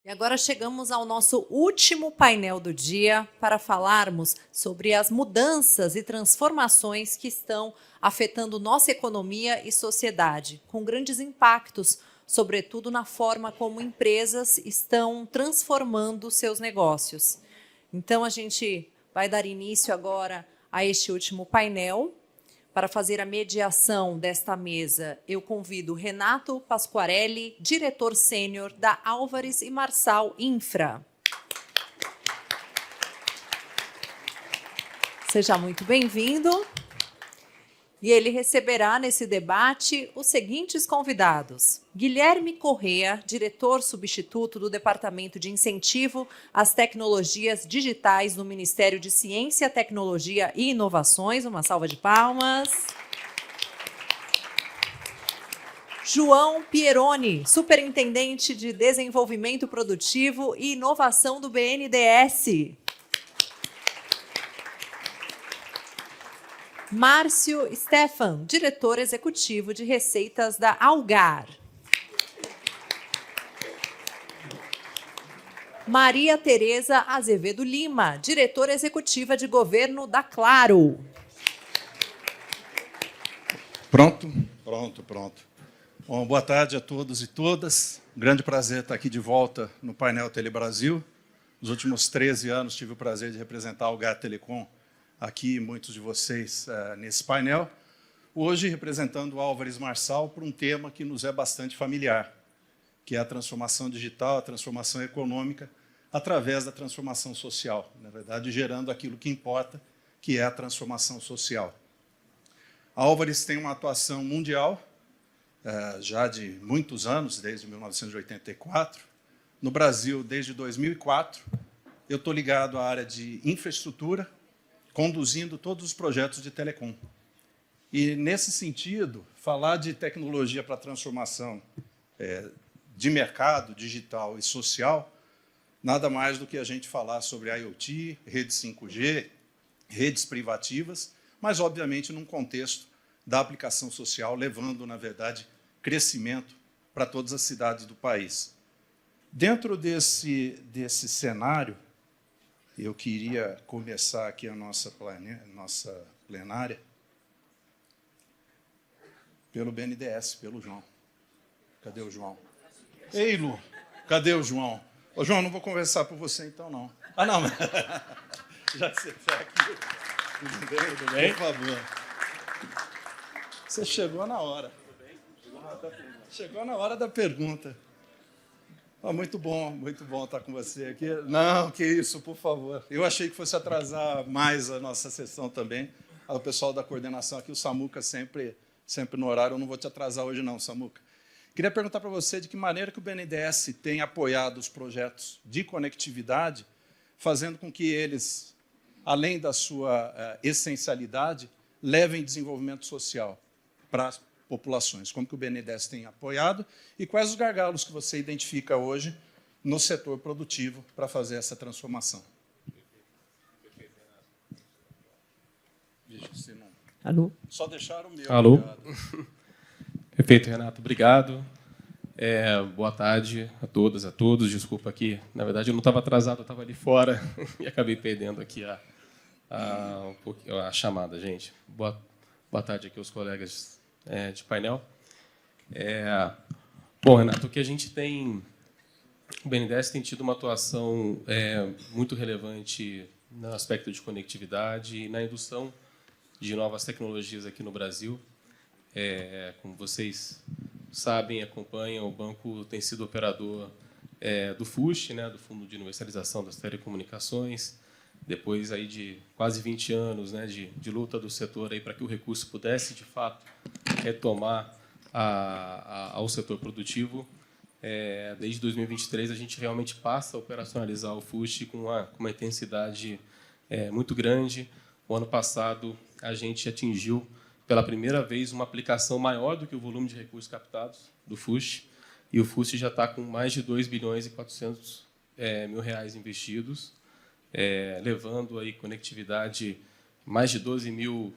E agora chegamos ao nosso último painel do dia para falarmos sobre as mudanças e transformações que estão afetando nossa economia e sociedade, com grandes impactos, sobretudo na forma como empresas estão transformando seus negócios. Então, a gente vai dar início agora a este último painel. Para fazer a mediação desta mesa, eu convido Renato Pasquarelli, diretor sênior da Álvares e Marçal Infra. Seja muito bem-vindo. E ele receberá nesse debate os seguintes convidados: Guilherme Correa, diretor substituto do Departamento de Incentivo às Tecnologias Digitais do Ministério de Ciência, Tecnologia e Inovações. Uma salva de palmas. João Pieroni, superintendente de Desenvolvimento Produtivo e Inovação do BNDES. Márcio Stefan, diretor executivo de receitas da Algar. Maria Tereza Azevedo Lima, diretora executiva de governo da Claro. Pronto? Pronto. Bom, boa tarde a todos e todas. Um grande prazer estar aqui de volta no painel Telebrasil. Nos últimos 13 anos tive o prazer de representar a Algar Telecom aqui, muitos de vocês nesse painel. Hoje, representando o Álvares Marçal por um tema que nos é bastante familiar, que é a transformação digital, a transformação econômica, através da transformação social, na verdade, gerando aquilo que importa, que é a transformação social. A Álvares tem uma atuação mundial, já de muitos anos, desde 1984. No Brasil, desde 2004, eu estou ligado à área de infraestrutura, conduzindo todos os projetos de telecom. E, nesse sentido, falar de tecnologia para transformação de mercado digital e social, nada mais do que a gente falar sobre IoT, redes 5G, redes privativas, mas, obviamente, num contexto da aplicação social, levando, na verdade, crescimento para todas as cidades do país. Dentro desse cenário, eu queria começar aqui a nossa plenária pelo BNDES, pelo João. Cadê o João? Ei, Lu, cadê o João? Ô, João, não vou conversar por você, então, não. Ah, não. Já que você está aqui. Tudo bem? Por favor. Você chegou na hora. Chegou na hora da pergunta. Muito bom estar com você aqui. Não, que isso, por favor. Eu achei que fosse atrasar mais a nossa sessão também. O pessoal da coordenação aqui, o Samuca, sempre no horário. Eu não vou te atrasar hoje não, Samuca. Queria perguntar para você de que maneira que o BNDES tem apoiado os projetos de conectividade, fazendo com que eles, além da sua essencialidade, levem desenvolvimento social para as populações. Como que o BNDES tem apoiado e quais os gargalos que você identifica hoje no setor produtivo para fazer essa transformação? Alô? Só deixaram o meu. Alô? Perfeito, Renato. Obrigado. Boa tarde a todas, a todos. Desculpa aqui. Na verdade, eu não estava atrasado, eu estava ali fora e acabei perdendo aqui a chamada, gente. Boa tarde aqui aos colegas de painel. Bom, Renato, o que a gente tem... O BNDES tem tido uma atuação muito relevante no aspecto de conectividade e na indução de novas tecnologias aqui no Brasil. Como vocês sabem, acompanham, o banco tem sido operador do FUST, né, do Fundo de Universalização das Telecomunicações, depois aí de quase 20 anos, né, de luta do setor para que o recurso pudesse, de fato, retomar ao setor produtivo. Desde 2023, a gente realmente passa a operacionalizar o FUST com uma intensidade muito grande. O ano passado, a gente atingiu, pela primeira vez, uma aplicação maior do que o volume de recursos captados do FUST, e o FUST já está com mais de 2 bilhões e 400 mil reais investidos, levando aí conectividade, mais de 12 mil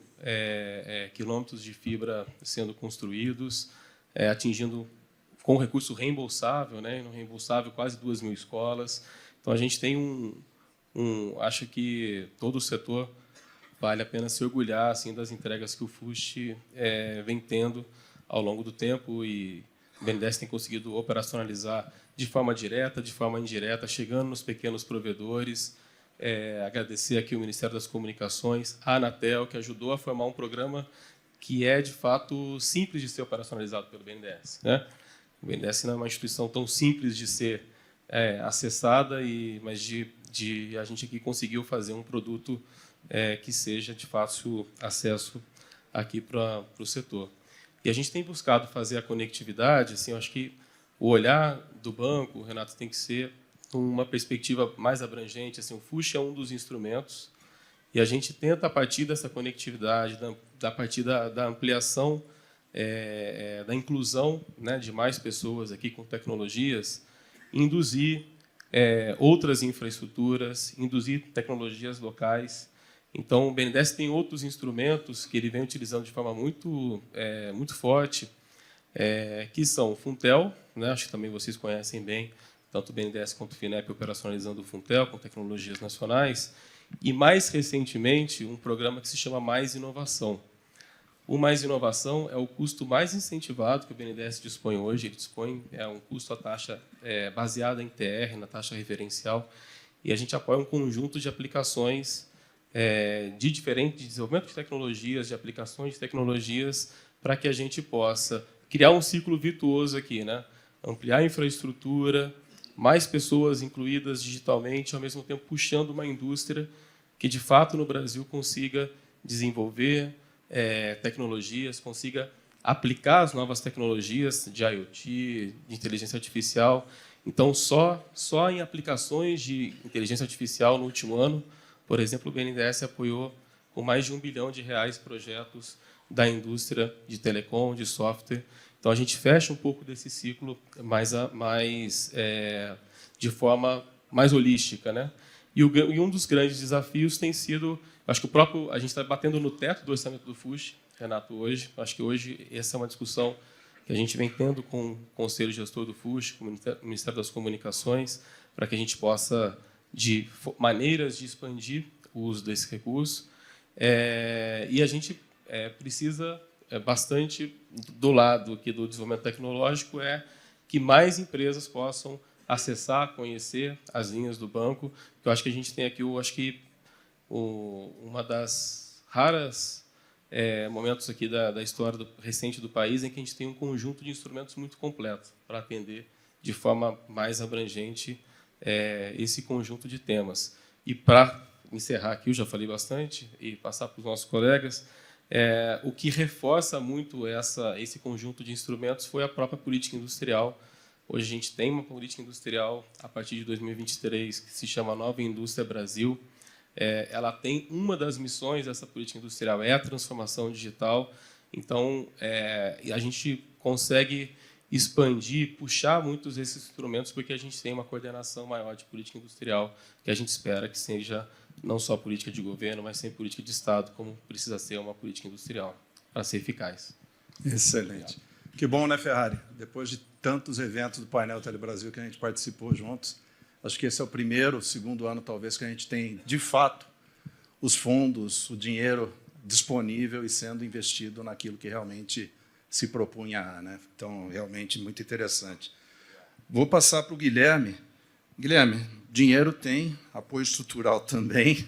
quilômetros de fibra sendo construídos, atingindo com recurso reembolsável, né? No reembolsável, quase 2.000 escolas. Então, a gente tem acho que todo o setor vale a pena se orgulhar assim, das entregas que o FUST vem tendo ao longo do tempo, e o BNDES tem conseguido operacionalizar de forma direta, de forma indireta, chegando nos pequenos provedores. Agradecer aqui o Ministério das Comunicações, a Anatel, que ajudou a formar um programa que é, de fato, simples de ser operacionalizado pelo BNDES, né? O BNDES não é uma instituição tão simples de ser acessada, mas a gente aqui conseguiu fazer um produto que seja de fácil acesso aqui para o setor. E a gente tem buscado fazer a conectividade, assim, eu acho que o olhar do banco, Renato, tem que ser uma perspectiva mais abrangente. Assim, o FUST é um dos instrumentos, e a gente tenta, a partir dessa conectividade, a partir da ampliação, da inclusão, né, de mais pessoas aqui com tecnologias, induzir outras infraestruturas, induzir tecnologias locais. Então, o BNDES tem outros instrumentos que ele vem utilizando de forma muito forte, que são o Funtel, né? Acho que também vocês conhecem bem, tanto o BNDES quanto o FINEP operacionalizando o Funtel com tecnologias nacionais, e, mais recentemente, um programa que se chama Mais Inovação. O Mais Inovação é o custo mais incentivado que o BNDES dispõe hoje. Ele dispõe um custo a taxa baseada em TR, na taxa referencial, e a gente apoia um conjunto de aplicações de desenvolvimento de tecnologias, de aplicações de tecnologias, para que a gente possa criar um ciclo virtuoso aqui, né? Ampliar a infraestrutura, mais pessoas incluídas digitalmente, ao mesmo tempo puxando uma indústria que, de fato, no Brasil consiga desenvolver tecnologias, consiga aplicar as novas tecnologias de IoT, de inteligência artificial. Então, só em aplicações de inteligência artificial no último ano, por exemplo, o BNDES apoiou com mais de R$ 1 bilhão projetos da indústria de telecom, de software. Então, a gente fecha um pouco desse ciclo de forma mais holística, né? E um dos grandes desafios tem sido, acho que a gente está batendo no teto do orçamento do FUST, Renato, hoje. Acho que hoje essa é uma discussão que a gente vem tendo com o Conselho Gestor do FUST, com o Ministério das Comunicações, para que a gente possa, de maneiras de expandir o uso desse recurso. E a gente precisa bastante, do lado aqui do desenvolvimento tecnológico, que mais empresas possam acessar, conhecer as linhas do banco. Eu acho que a gente tem aqui, uma das raras momentos aqui da história recente do país em que a gente tem um conjunto de instrumentos muito completo para atender de forma mais abrangente esse conjunto de temas. E, para encerrar aqui, eu já falei bastante, e passar para os nossos colegas, o que reforça muito esse conjunto de instrumentos foi a própria política industrial. Hoje a gente tem uma política industrial, a partir de 2023, que se chama Nova Indústria Brasil. Ela tem uma das missões dessa política industrial, a transformação digital. Então, a gente consegue expandir, puxar muitos desses instrumentos, porque a gente tem uma coordenação maior de política industrial, que a gente espera que seja não só política de governo, mas sempre política de Estado, como precisa ser uma política industrial, para ser eficaz. Excelente. Que bom, né, Ferrari? Depois de tantos eventos do painel Telebrasil que a gente participou juntos, acho que esse é o primeiro, segundo ano, talvez, que a gente tem, de fato, os fundos, o dinheiro disponível e sendo investido naquilo que realmente se propunha, né? Então, realmente, muito interessante. Vou passar para o Guilherme. Guilherme, dinheiro tem, apoio estrutural também.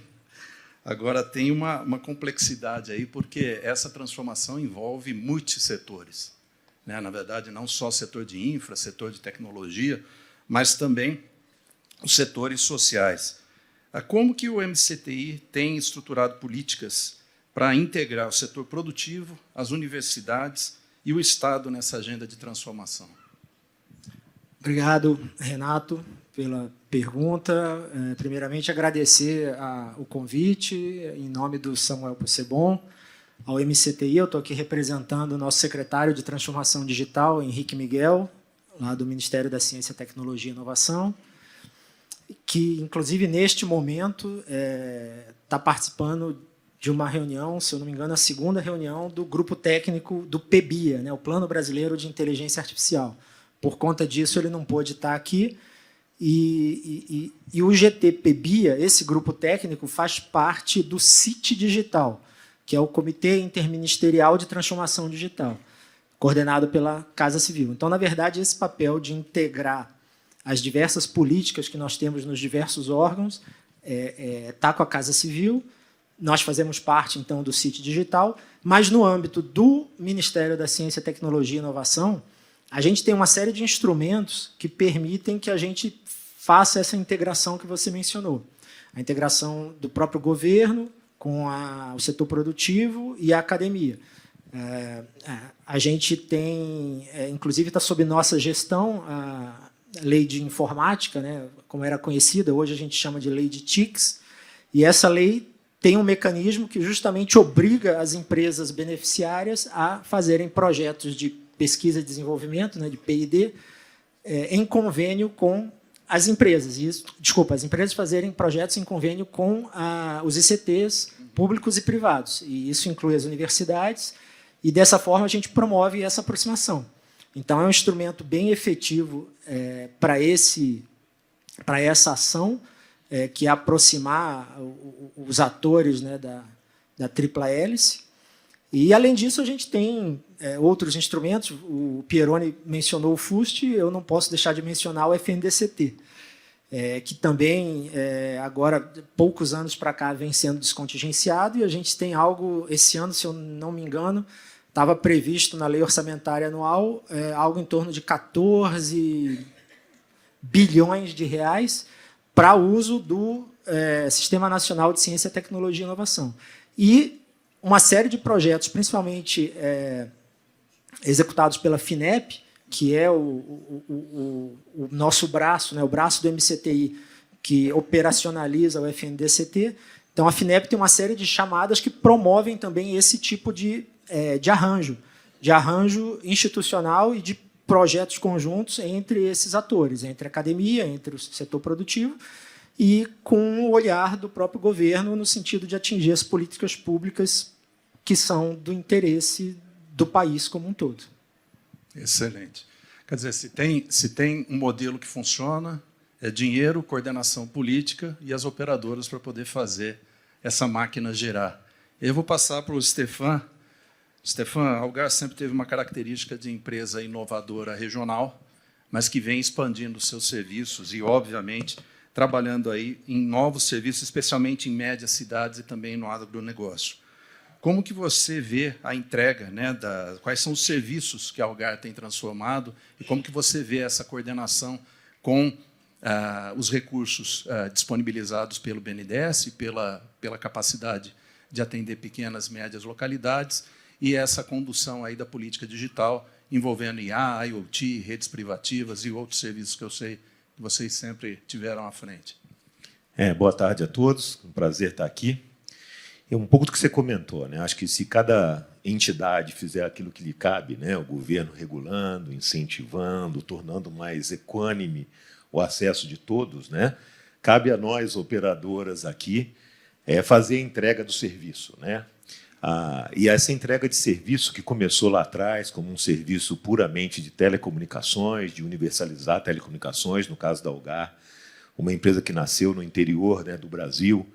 Agora, tem uma complexidade aí, porque essa transformação envolve multissetores, né? Na verdade, não só setor de infra, setor de tecnologia, mas também os setores sociais. Como que o MCTI tem estruturado políticas para integrar o setor produtivo, as universidades e o Estado nessa agenda de transformação? Obrigado, Renato, pela pergunta. Primeiramente, agradecer o convite, em nome do Samuel Possebon, ao MCTI. Eu estou aqui representando o nosso secretário de Transformação Digital, Henrique Miguel, lá do Ministério da Ciência, Tecnologia e Inovação, que, inclusive, neste momento, está participando de uma reunião, se eu não me engano, a segunda reunião do grupo técnico do PBIA, né, o Plano Brasileiro de Inteligência Artificial, Por conta disso, ele não pôde estar aqui. E o GTPBIA, esse grupo técnico, faz parte do CIT Digital, que é o Comitê Interministerial de Transformação Digital, coordenado pela Casa Civil. Então, na verdade, esse papel de integrar as diversas políticas que nós temos nos diversos órgãos está com a Casa Civil. Nós fazemos parte, então, do CIT Digital, mas, no âmbito do Ministério da Ciência, Tecnologia e Inovação, a gente tem uma série de instrumentos que permitem que a gente faça essa integração que você mencionou. A integração do próprio governo com o setor produtivo e a academia. A gente tem, inclusive está sob nossa gestão, a lei de informática, né, como era conhecida, hoje a gente chama de lei de TICs, e essa lei tem um mecanismo que justamente obriga as empresas beneficiárias a fazerem projetos de pesquisa e desenvolvimento, né, de P&D, em convênio com as empresas. As empresas fazerem projetos em convênio com os ICTs públicos e privados. E isso inclui as universidades, e dessa forma a gente promove essa aproximação. Então, é um instrumento bem efetivo para essa ação, que é aproximar os atores, né, da tripla hélice. E, além disso, a gente tem outros instrumentos. O Pieroni mencionou o FUST, eu não posso deixar de mencionar o FNDCT, que também, agora, poucos anos para cá, vem sendo descontingenciado, e a gente tem algo, esse ano, se eu não me engano, estava previsto na lei orçamentária anual algo em torno de 14 bilhões de reais para uso do Sistema Nacional de Ciência, Tecnologia e Inovação. E uma série de projetos, principalmente executados pela FINEP, que é o nosso braço, né, o braço do MCTI, que operacionaliza o FNDCT. Então, a FINEP tem uma série de chamadas que promovem também esse tipo de arranjo institucional e de projetos conjuntos entre esses atores, entre a academia, entre o setor produtivo, e com o olhar do próprio governo no sentido de atingir as políticas públicas que são do interesse do país como um todo. Excelente. Quer dizer, se tem um modelo que funciona, é dinheiro, coordenação política e as operadoras para poder fazer essa máquina girar. Eu vou passar para o Stefan. Stefan, a Algar sempre teve uma característica de empresa inovadora regional, mas que vem expandindo seus serviços e, obviamente, trabalhando aí em novos serviços, especialmente em médias cidades e também no agronegócio. Como que você vê a entrega, né, quais são os serviços que a Algar tem transformado e como que você vê essa coordenação com os recursos disponibilizados pelo BNDES e pela capacidade de atender pequenas e médias localidades e essa condução aí da política digital envolvendo IA, IoT, redes privativas e outros serviços que eu sei que vocês sempre tiveram à frente. Boa tarde a todos, um prazer estar aqui. Um pouco do que você comentou, né? Acho que se cada entidade fizer aquilo que lhe cabe, né? O governo regulando, incentivando, tornando mais equânime o acesso de todos, né? Cabe a nós, operadoras aqui, fazer a entrega do serviço, né? E essa entrega de serviço que começou lá atrás como um serviço puramente de telecomunicações, de universalizar telecomunicações, no caso da Algar, uma empresa que nasceu no interior, né, do Brasil,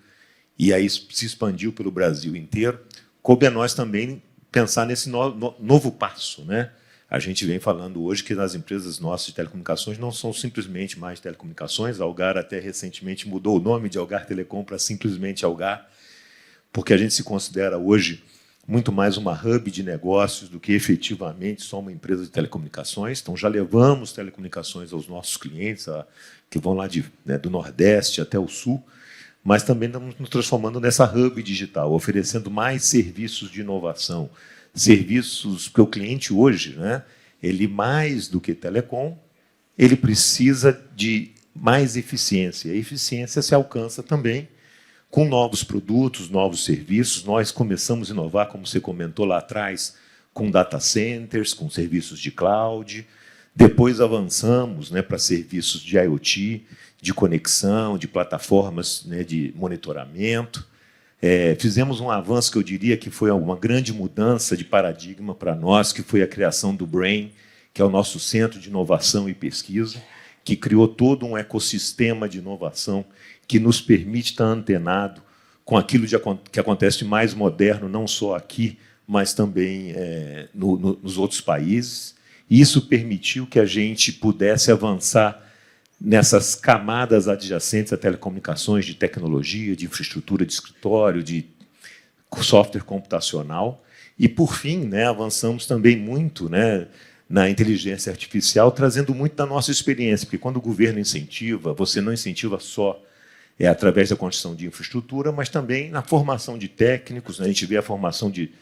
e aí se expandiu pelo Brasil inteiro, coube a nós também pensar nesse novo passo, né? A gente vem falando hoje que as empresas nossas de telecomunicações não são simplesmente mais telecomunicações, a Algar até recentemente mudou o nome de Algar Telecom para simplesmente Algar, porque a gente se considera hoje muito mais uma hub de negócios do que efetivamente só uma empresa de telecomunicações. Então, já levamos telecomunicações aos nossos clientes, que vão lá do Nordeste até o Sul, mas também estamos nos transformando nessa hub digital, oferecendo mais serviços de inovação, serviços que o cliente hoje, né, ele mais do que telecom, ele precisa de mais eficiência. A eficiência se alcança também com novos produtos, novos serviços. Nós começamos a inovar, como você comentou lá atrás, com data centers, com serviços de cloud. Depois avançamos, né, para serviços de IoT, de conexão, de plataformas, né, de monitoramento. Fizemos um avanço que eu diria que foi uma grande mudança de paradigma para nós, que foi a criação do Brain, que é o nosso Centro de Inovação e Pesquisa, que criou todo um ecossistema de inovação que nos permite estar antenado com aquilo que acontece de mais moderno, não só aqui, mas também nos outros países. E isso permitiu que a gente pudesse avançar nessas camadas adjacentes a telecomunicações, de tecnologia, de infraestrutura de escritório, de software computacional. E, por fim, avançamos também muito na inteligência artificial, trazendo muito da nossa experiência, porque quando o governo incentiva, você não incentiva só através da construção de infraestrutura, mas também na formação de técnicos. A gente vê a formação de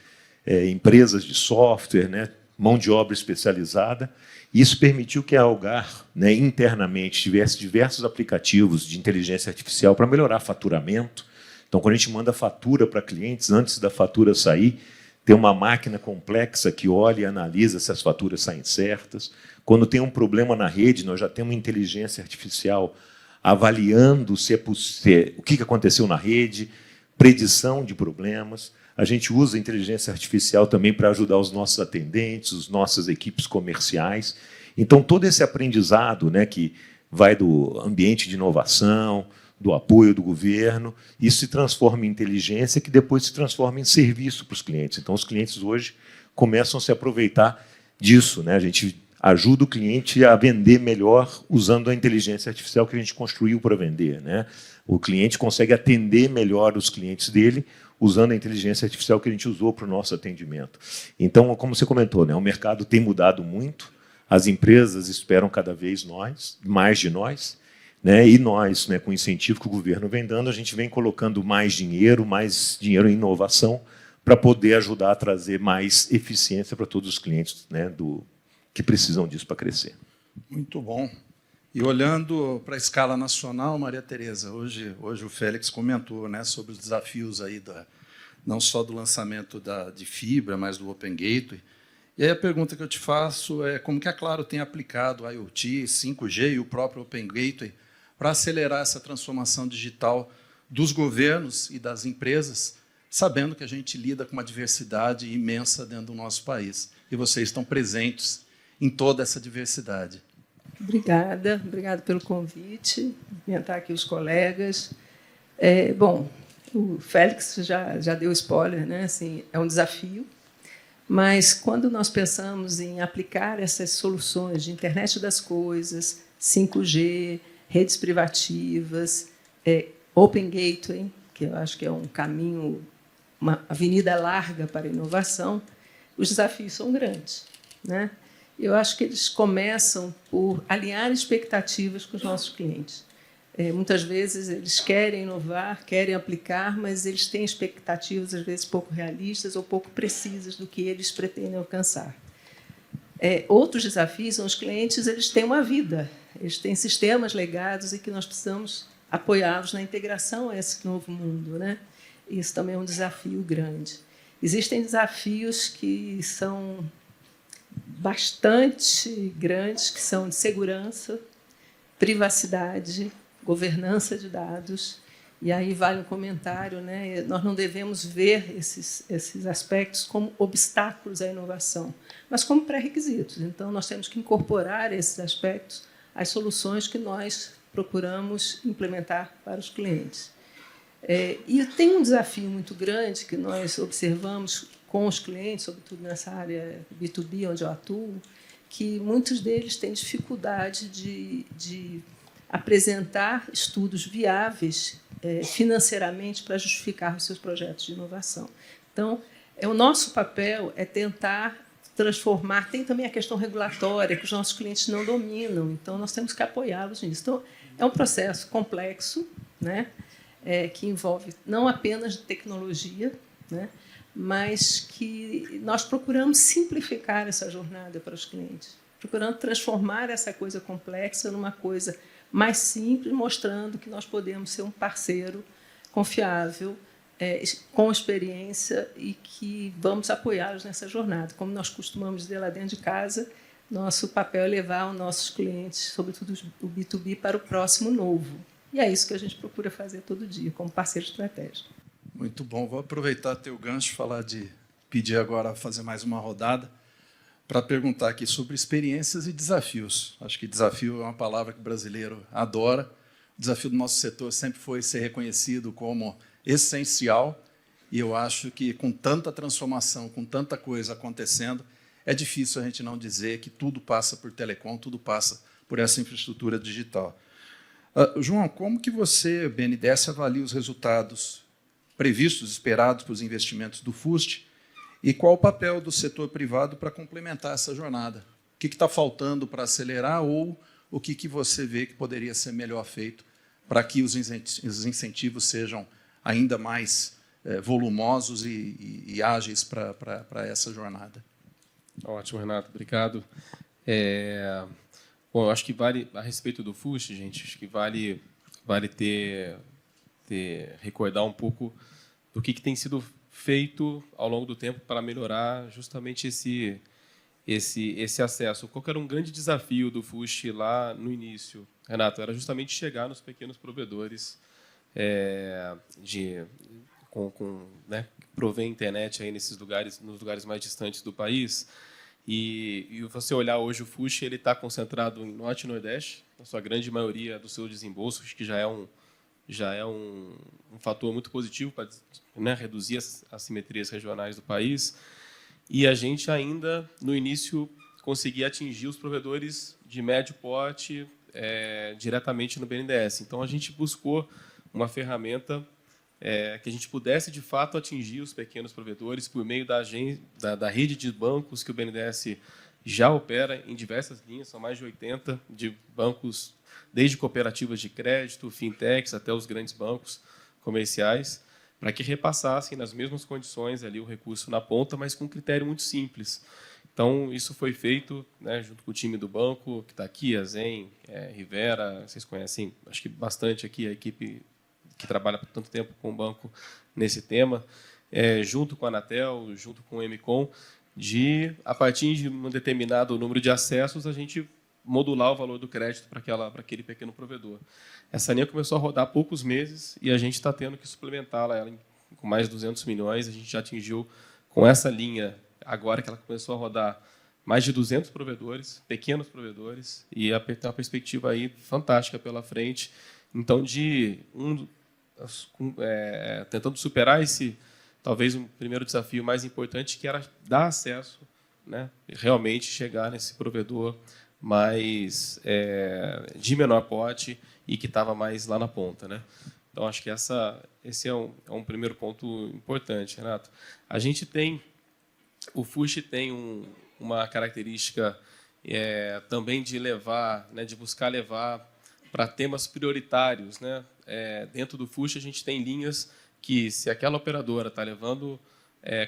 empresas de software, mão de obra especializada. Isso permitiu que a Algar, internamente, tivesse diversos aplicativos de inteligência artificial para melhorar faturamento. Então, quando a gente manda fatura para clientes, antes da fatura sair, tem uma máquina complexa que olha e analisa se as faturas saem certas. Quando tem um problema na rede, nós já temos uma inteligência artificial avaliando o que aconteceu na rede, predição de problemas. A gente usa a inteligência artificial também para ajudar os nossos atendentes, as nossas equipes comerciais. Então, todo esse aprendizado que vai do ambiente de inovação, do apoio do governo, isso se transforma em inteligência, que depois se transforma em serviço para os clientes. Então, os clientes hoje começam a se aproveitar disso. A gente ajuda o cliente a vender melhor usando a inteligência artificial que a gente construiu para vender. O cliente consegue atender melhor os clientes dele usando a inteligência artificial que a gente usou para o nosso atendimento. Então, como você comentou, o mercado tem mudado muito, as empresas esperam cada vez mais de nós, e nós, com o incentivo que o governo vem dando, a gente vem colocando mais dinheiro em inovação, para poder ajudar a trazer mais eficiência para todos os clientes que precisam disso para crescer. Muito bom. E olhando para a escala nacional, Maria Tereza, hoje o Félix comentou sobre os desafios aí não só do lançamento de fibra, mas do Open Gateway. E aí a pergunta que eu te faço é como que a Claro tem aplicado a IoT, 5G e o próprio Open Gateway para acelerar essa transformação digital dos governos e das empresas, sabendo que a gente lida com uma diversidade imensa dentro do nosso país. E vocês estão presentes em toda essa diversidade. Obrigada pelo convite, cumprimentar aqui os colegas. Bom, o Félix já deu spoiler, assim, é um desafio, mas quando nós pensamos em aplicar essas soluções de internet das coisas, 5G, redes privativas, Open Gateway, que eu acho que é um caminho, uma avenida larga para a inovação, os desafios são grandes, Eu acho que eles começam por alinhar expectativas com os nossos clientes. Muitas vezes eles querem inovar, querem aplicar, mas eles têm expectativas, às vezes, pouco realistas ou pouco precisas do que eles pretendem alcançar. Outros desafios são os clientes, eles têm uma vida, eles têm sistemas legados e que nós precisamos apoiá-los na integração a esse novo mundo. Isso também é um desafio grande. Existem desafios que são bastante grandes, que são de segurança, privacidade, governança de dados. E aí vale um comentário, nós não devemos ver esses aspectos como obstáculos à inovação, mas como pré-requisitos. Então, nós temos que incorporar esses aspectos às soluções que nós procuramos implementar para os clientes. E tem um desafio muito grande que nós observamos com os clientes, sobretudo nessa área B2B, onde eu atuo, que muitos deles têm dificuldade de apresentar estudos viáveis financeiramente para justificar os seus projetos de inovação. Então, o nosso papel é tentar transformar. Tem também a questão regulatória, que os nossos clientes não dominam, então nós temos que apoiá-los nisso. Então, é um processo complexo, que envolve não apenas tecnologia, mas que nós procuramos simplificar essa jornada para os clientes, procurando transformar essa coisa complexa numa coisa mais simples, mostrando que nós podemos ser um parceiro confiável, com experiência e que vamos apoiá-los nessa jornada. Como nós costumamos dizer lá dentro de casa, nosso papel é levar os nossos clientes, sobretudo o B2B, para o próximo novo. E é isso que a gente procura fazer todo dia, como parceiro estratégico. Muito bom. Vou aproveitar teu gancho, pedir agora fazer mais uma rodada, para perguntar aqui sobre experiências e desafios. Acho que desafio é uma palavra que o brasileiro adora. O desafio do nosso setor sempre foi ser reconhecido como essencial, e eu acho que, com tanta transformação, com tanta coisa acontecendo, é difícil a gente não dizer que tudo passa por telecom, tudo passa por essa infraestrutura digital. João, como que você, BNDES, avalia os resultados previstos, esperados para os investimentos do FUST, e qual o papel do setor privado para complementar essa jornada? O que está faltando para acelerar, ou o que você vê que poderia ser melhor feito para que os incentivos sejam ainda mais volumosos e ágeis para essa jornada? Ótimo, Renato, obrigado. Bom, eu acho que vale, a respeito do FUST, gente, acho que vale recordar um pouco do que tem sido feito ao longo do tempo para melhorar justamente esse acesso. Qual que era um grande desafio do FUST lá no início, Renato? Era justamente chegar nos pequenos provedores né, que provém internet aí nos lugares mais distantes do país. E você olhar hoje o FUST, ele está concentrado em Norte e Nordeste, na sua grande maioria do seu desembolso, que já é um fator muito positivo para, né, reduzir as assimetrias regionais do país. E a gente ainda, no início, conseguia atingir os provedores de médio porte diretamente no BNDES. Então, a gente buscou uma ferramenta que a gente pudesse, de fato, atingir os pequenos provedores por meio da rede de bancos que o BNDES já opera em diversas linhas, são mais de 80 de bancos, desde cooperativas de crédito, fintechs, até os grandes bancos comerciais, para que repassassem nas mesmas condições ali o recurso na ponta, mas com um critério muito simples. Então, isso foi feito, né, junto com o time do banco, que está aqui, a Zen, Rivera, vocês conhecem, acho que bastante aqui, a equipe que trabalha por tanto tempo com o banco nesse tema, junto com a Anatel, junto com o Emicom, a partir de um determinado número de acessos, a gente modular o valor do crédito para aquele pequeno provedor. Essa linha começou a rodar há poucos meses e a gente está tendo que suplementá-la com mais de 200 milhões. A gente já atingiu, com essa linha, agora que ela começou a rodar, mais de 200 provedores, pequenos provedores, e tem uma perspectiva aí fantástica pela frente. Então, tentando superar talvez um primeiro desafio mais importante, que era dar acesso, né, realmente chegar nesse provedor mais de menor porte e que estava mais lá na ponta, né? Então, acho que esse é um primeiro ponto importante, Renato. O FUST tem uma característica também de buscar levar para temas prioritários, né? Dentro do FUST, a gente tem linhas que, se aquela operadora está levando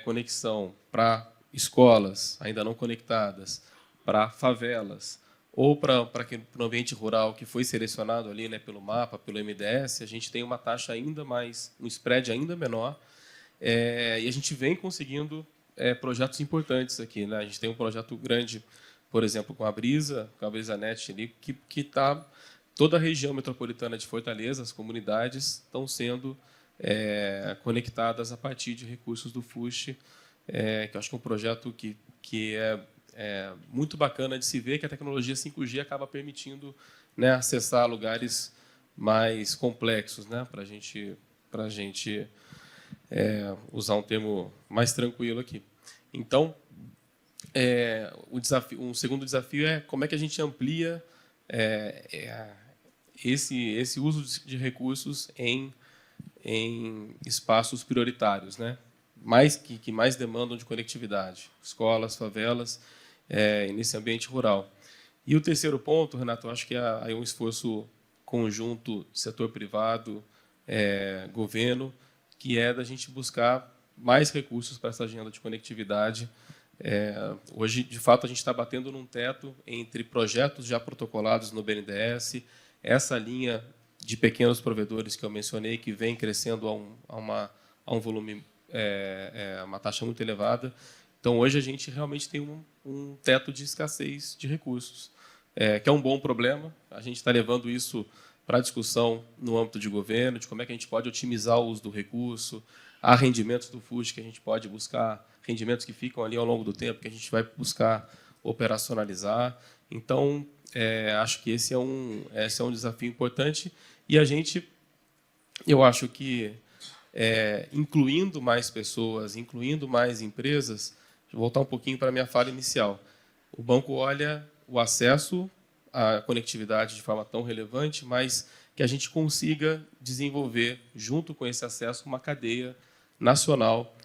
conexão para escolas ainda não conectadas, para favelas, ou para o ambiente rural que foi selecionado ali, né, pelo mapa, pelo MDS, a gente tem uma taxa ainda mais, um spread ainda menor, e a gente vem conseguindo projetos importantes aqui, né? A gente tem um projeto grande, por exemplo, com a BrisaNet ali, que está toda a região metropolitana de Fortaleza, as comunidades estão sendo conectadas a partir de recursos do FUST, que eu acho que é um projeto que é muito bacana de se ver, que a tecnologia 5G acaba permitindo, né, acessar lugares mais complexos, né, para a gente usar um termo mais tranquilo aqui. Então, um segundo desafio é como é que a gente amplia esse uso de recursos em espaços prioritários, né? Que mais demandam de conectividade, escolas, favelas, nesse ambiente rural. E o terceiro ponto, Renato, eu acho que é um esforço conjunto, setor privado, governo, que é da gente buscar mais recursos para essa agenda de conectividade. Hoje, de fato, a gente está batendo num teto entre projetos já protocolados no BNDES, essa linha de pequenos provedores que eu mencionei, que vem crescendo a um volume, uma taxa muito elevada. Então, hoje, a gente realmente tem um teto de escassez de recursos, que é um bom problema. A gente está levando isso para a discussão no âmbito de governo, de como é que a gente pode otimizar o uso do recurso. Há rendimentos do FUST que a gente pode buscar, rendimentos que ficam ali ao longo do tempo, que a gente vai buscar operacionalizar. Então, acho que esse é um desafio importante. E a gente, eu acho que, incluindo mais pessoas, incluindo mais empresas, vou voltar um pouquinho para a minha fala inicial. O banco olha o acesso à conectividade de forma tão relevante, mas que a gente consiga desenvolver, junto com esse acesso, uma cadeia nacional,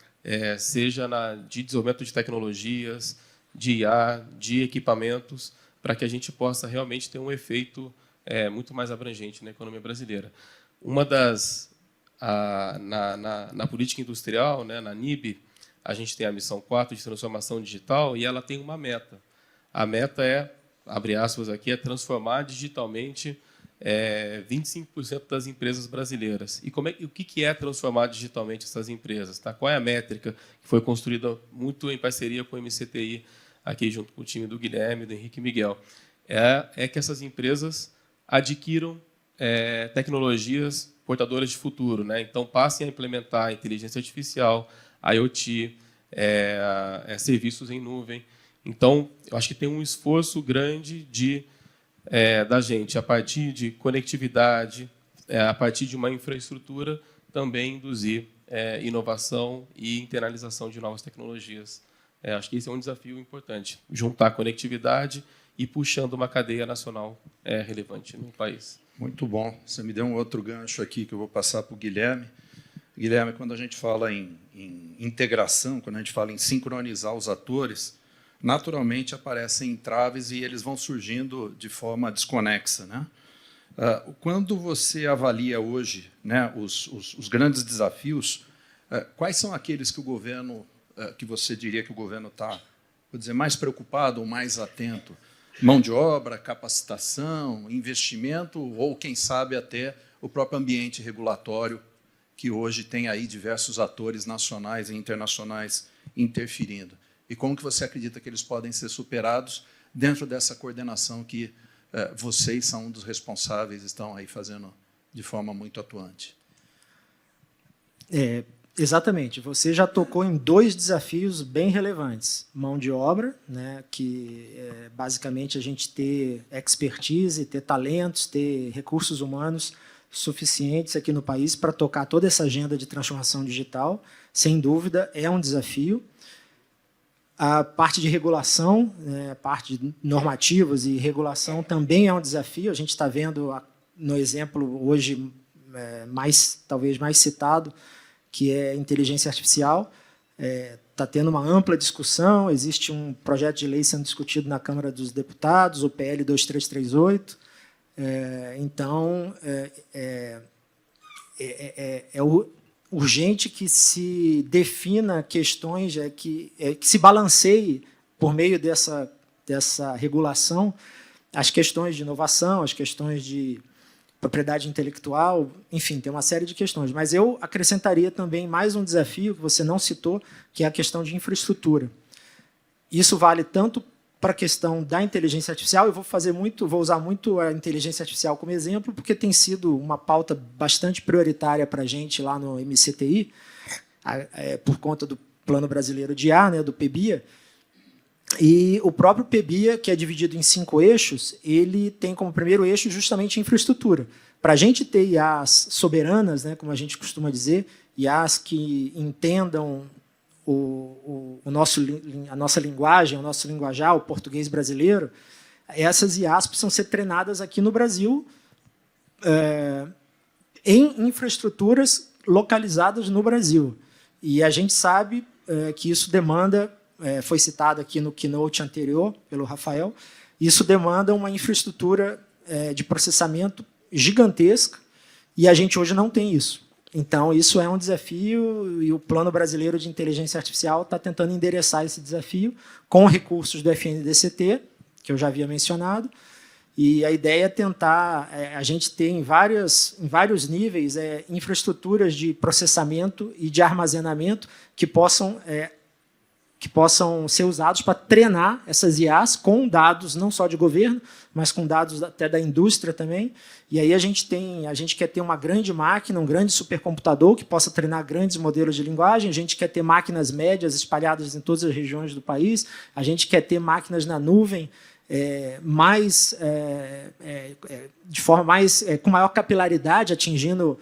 seja de desenvolvimento de tecnologias, de IA, de equipamentos, para que a gente possa realmente ter um efeito muito mais abrangente na economia brasileira. Uma das... na política industrial, né, na NIB, a gente tem a missão 4 de transformação digital e ela tem uma meta. A meta abre aspas aqui, transformar digitalmente 25% das empresas brasileiras. E o que é transformar digitalmente essas empresas? Tá? Qual é a métrica que foi construída muito em parceria com o MCTI, aqui junto com o time do Guilherme, do Henrique Miguel? É que essas empresas adquiram tecnologias portadoras de futuro, né? Então, passem a implementar inteligência artificial, IoT, serviços em nuvem. Então, eu acho que tem um esforço grande da gente, a partir de conectividade, a partir de uma infraestrutura, também induzir inovação e internalização de novas tecnologias. Acho que esse é um desafio importante, juntar conectividade e puxando uma cadeia nacional relevante no país. Muito bom. Você me deu um outro gancho aqui que eu vou passar para o Guilherme. Guilherme, quando a gente fala em integração, quando a gente fala em sincronizar os atores, naturalmente aparecem entraves e eles vão surgindo de forma desconexa, né? Quando você avalia hoje, né, os grandes desafios, quais são aqueles que o governo, que você diria que o governo está, vou dizer, mais preocupado ou mais atento? Mão de obra, capacitação, investimento ou, quem sabe, até o próprio ambiente regulatório, que hoje tem aí diversos atores nacionais e internacionais interferindo. E como que você acredita que eles podem ser superados dentro dessa coordenação que vocês são um dos responsáveis, estão aí fazendo de forma muito atuante? Exatamente. Você já tocou em dois desafios bem relevantes. Mão de obra, né, que basicamente a gente ter expertise, ter talentos, ter recursos humanos suficientes aqui no país para tocar toda essa agenda de transformação digital, sem dúvida, é um desafio. A parte de regulação, a parte de normativas e regulação também é um desafio. A gente está vendo, no exemplo hoje talvez mais citado, que é inteligência artificial. Está tendo uma ampla discussão, existe um projeto de lei sendo discutido na Câmara dos Deputados, o PL 2338. Então, urgente que se defina questões, que se balanceie, por meio dessa regulação, as questões de inovação, as questões de propriedade intelectual, enfim, tem uma série de questões. Mas eu acrescentaria também mais um desafio que você não citou, que é a questão de infraestrutura. Isso vale tanto para a questão da inteligência artificial, eu vou usar muito a inteligência artificial como exemplo, porque tem sido uma pauta bastante prioritária para a gente lá no MCTI, por conta do Plano Brasileiro de IA, né, do PBIA. E o próprio PBIA, que é dividido em 5 eixos, ele tem como primeiro eixo justamente a infraestrutura. Para a gente ter IAs soberanas, né, como a gente costuma dizer, IAs que entendam a nossa linguagem, o nosso linguajar, o português brasileiro, essas IAs precisam ser treinadas aqui no Brasil em infraestruturas localizadas no Brasil. E a gente sabe que isso demanda, foi citado aqui no keynote anterior pelo Rafael, isso demanda uma infraestrutura de processamento gigantesca e a gente hoje não tem isso. Então, isso é um desafio e o Plano Brasileiro de Inteligência Artificial está tentando endereçar esse desafio com recursos do FNDCT, que eu já havia mencionado, e a ideia é tentar a gente ter em vários níveis infraestruturas de processamento e de armazenamento que possam que possam ser usados para treinar essas IAs com dados não só de governo, mas com dados até da indústria também. E aí a gente quer ter uma grande máquina, um grande supercomputador que possa treinar grandes modelos de linguagem, a gente quer ter máquinas médias espalhadas em todas as regiões do país, a gente quer ter máquinas na nuvem de forma com maior capilaridade, atingindo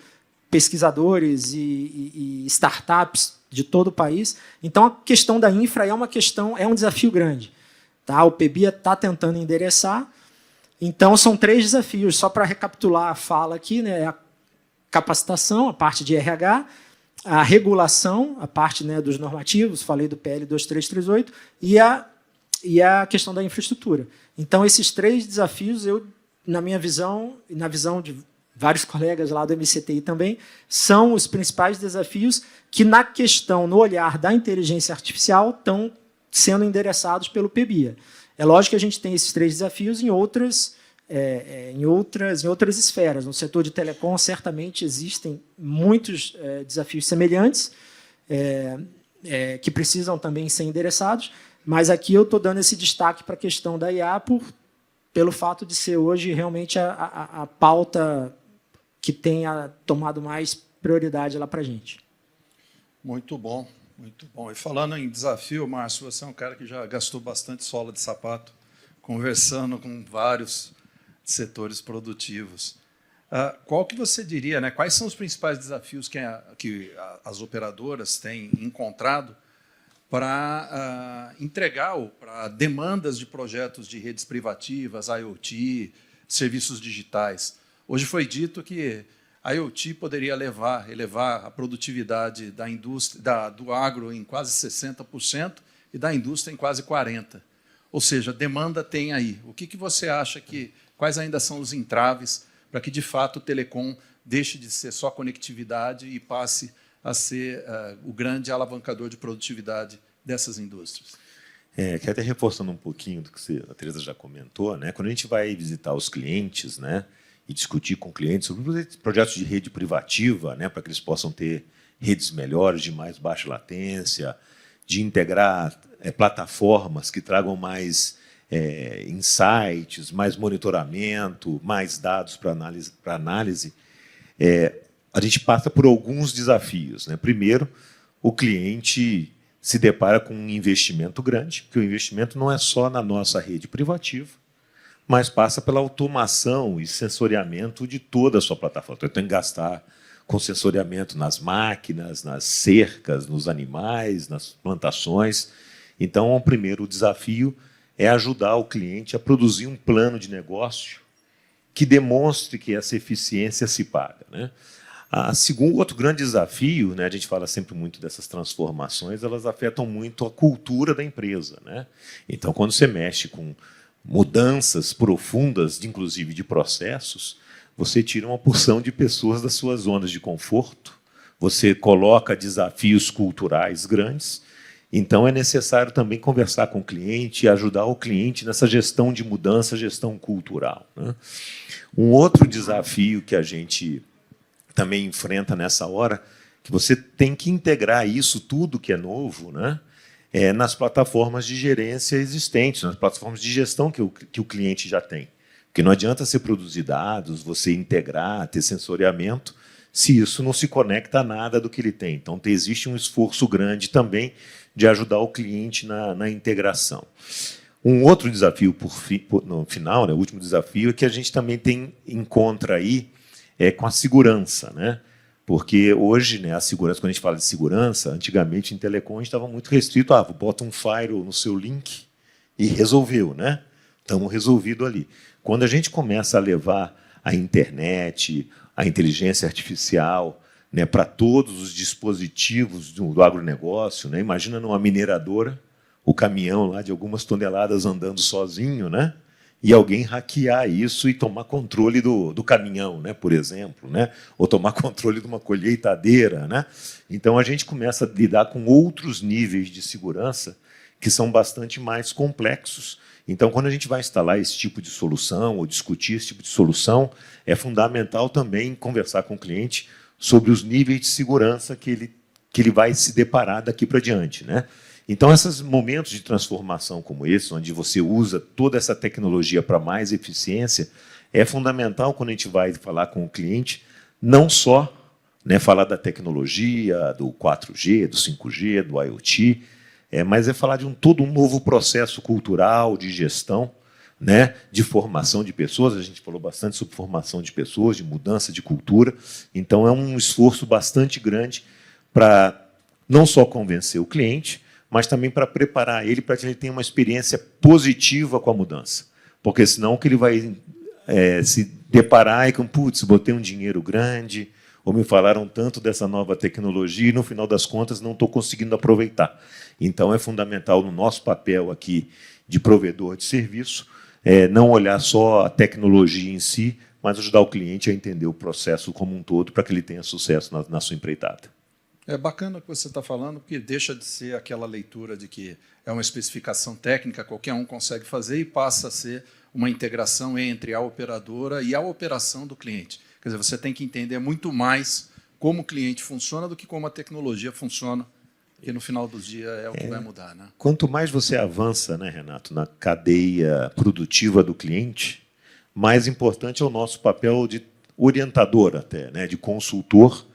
pesquisadores e startups de todo o país. Então, a questão da infra é um desafio grande. Tá? O PBIA está tentando endereçar. Então, são 3 desafios. Só para recapitular a fala aqui, né? A capacitação, a parte de RH, a regulação, a parte, né, dos normativos, falei do PL 2338, e a questão da infraestrutura. Então, esses 3 desafios, na minha visão, e na visão de vários colegas lá do MCTI também, são os principais desafios que, no olhar da inteligência artificial, estão sendo endereçados pelo PBIA. É lógico que a gente tem esses 3 desafios em outras esferas. No setor de telecom, certamente, existem muitos desafios semelhantes que precisam também ser endereçados, mas aqui eu estou dando esse destaque para a questão da IA pelo fato de ser hoje realmente a pauta que tenha tomado mais prioridade lá para a gente. Muito bom, muito bom. E falando em desafio, Márcio, você é um cara que já gastou bastante sola de sapato, conversando com vários setores produtivos. Qual que você diria, né? Quais são os principais desafios que as operadoras têm encontrado para entregar para demandas de projetos de redes privativas, IoT, serviços digitais? Hoje foi dito que a IoT poderia elevar a produtividade da indústria, do agro em quase 60% e da indústria em quase 40%. Ou seja, demanda tem aí. O que você acha quais ainda são os entraves para que, de fato, o telecom deixe de ser só conectividade e passe a ser o grande alavancador de produtividade dessas indústrias? Que até reforçando um pouquinho do que a Teresa já comentou, né? Quando a gente vai visitar os clientes, né, e discutir com clientes sobre projetos de rede privativa, né, para que eles possam ter redes melhores, de mais baixa latência, de integrar plataformas que tragam mais insights, mais monitoramento, mais dados para análise, a gente passa por alguns desafios, né? Primeiro, o cliente se depara com um investimento grande, porque o investimento não é só na nossa rede privativa, mas passa pela automação e sensoriamento de toda a sua plataforma. Então, eu tenho que gastar com sensoriamento nas máquinas, nas cercas, nos animais, nas plantações. Então, o primeiro desafio é ajudar o cliente a produzir um plano de negócio que demonstre que essa eficiência se paga, né? Outro grande desafio, né, a gente fala sempre muito dessas transformações, elas afetam muito a cultura da empresa, né? Então, quando você mexe com mudanças profundas, inclusive de processos, você tira uma porção de pessoas das suas zonas de conforto, você coloca desafios culturais grandes. Então, é necessário também conversar com o cliente e ajudar o cliente nessa gestão de mudança, gestão cultural, né? Um outro desafio que a gente também enfrenta nessa hora, que você tem que integrar isso tudo que é novo, né, nas plataformas de gerência existentes, nas plataformas de gestão que o cliente já tem. Porque não adianta você produzir dados, você integrar, ter sensoriamento, se isso não se conecta a nada do que ele tem. Então, existe um esforço grande também de ajudar o cliente na integração. Um outro desafio, no final, né, o último desafio, é que a gente também encontra aí com a segurança, né? Porque hoje, né, a segurança, quando a gente fala de segurança, antigamente em telecom a gente estava muito restrito, bota um firewall no seu link e resolveu, né? Estamos resolvido ali. Quando a gente começa a levar a internet, a inteligência artificial, né, para todos os dispositivos do agronegócio, né? Imagina numa mineradora, o caminhão lá de algumas toneladas andando sozinho, né? E alguém hackear isso e tomar controle do caminhão, né, por exemplo, né? Ou tomar controle de uma colheitadeira, né? Então, a gente começa a lidar com outros níveis de segurança que são bastante mais complexos. Então, quando a gente vai instalar esse tipo de solução ou discutir esse tipo de solução, é fundamental também conversar com o cliente sobre os níveis de segurança que ele vai se deparar daqui para diante, né? Então, esses momentos de transformação como esse, onde você usa toda essa tecnologia para mais eficiência, é fundamental quando a gente vai falar com o cliente, não só, né, falar da tecnologia, do 4G, do 5G, do IoT, mas é falar de todo um novo processo cultural, de gestão, né, de formação de pessoas. A gente falou bastante sobre formação de pessoas, de mudança de cultura. Então, é um esforço bastante grande para não só convencer o cliente, mas também para preparar ele para que ele tenha uma experiência positiva com a mudança. Porque senão o que ele vai se deparar é com, putz, botei um dinheiro grande, ou me falaram tanto dessa nova tecnologia e, no final das contas, não estou conseguindo aproveitar. Então, é fundamental no nosso papel aqui de provedor de serviço, não olhar só a tecnologia em si, mas ajudar o cliente a entender o processo como um todo para que ele tenha sucesso na sua empreitada. É bacana o que você está falando, porque deixa de ser aquela leitura de que é uma especificação técnica, qualquer um consegue fazer, e passa a ser uma integração entre a operadora e a operação do cliente. Quer dizer, você tem que entender muito mais como o cliente funciona do que como a tecnologia funciona, que no final do dia é o que vai mudar, né? Quanto mais você avança, né, Renato, na cadeia produtiva do cliente, mais importante é o nosso papel de orientador até, né, de consultor,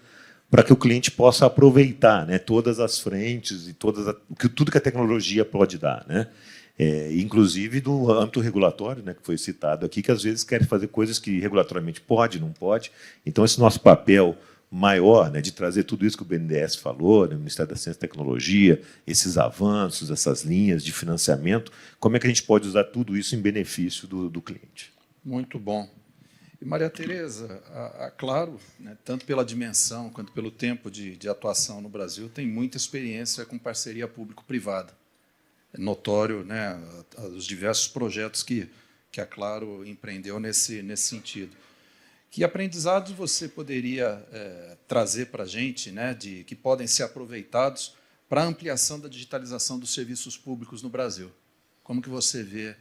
para que o cliente possa aproveitar, né, todas as frentes e tudo que a tecnologia pode dar, né? Inclusive do âmbito regulatório, né, que foi citado aqui, que às vezes querem fazer coisas que regulatoriamente pode, não pode. Então, esse nosso papel maior, né, de trazer tudo isso que o BNDES falou, né, o Ministério da Ciência e Tecnologia, esses avanços, essas linhas de financiamento, como é que a gente pode usar tudo isso em benefício do cliente? Muito bom. E, Maria Tereza, Claro, né, tanto pela dimensão quanto pelo tempo de atuação no Brasil, tem muita experiência com parceria público-privada. É notório, né, os diversos projetos que a Claro empreendeu nesse sentido. Que aprendizados você poderia trazer para a gente, né, que podem ser aproveitados para a ampliação da digitalização dos serviços públicos no Brasil? Como que você vê,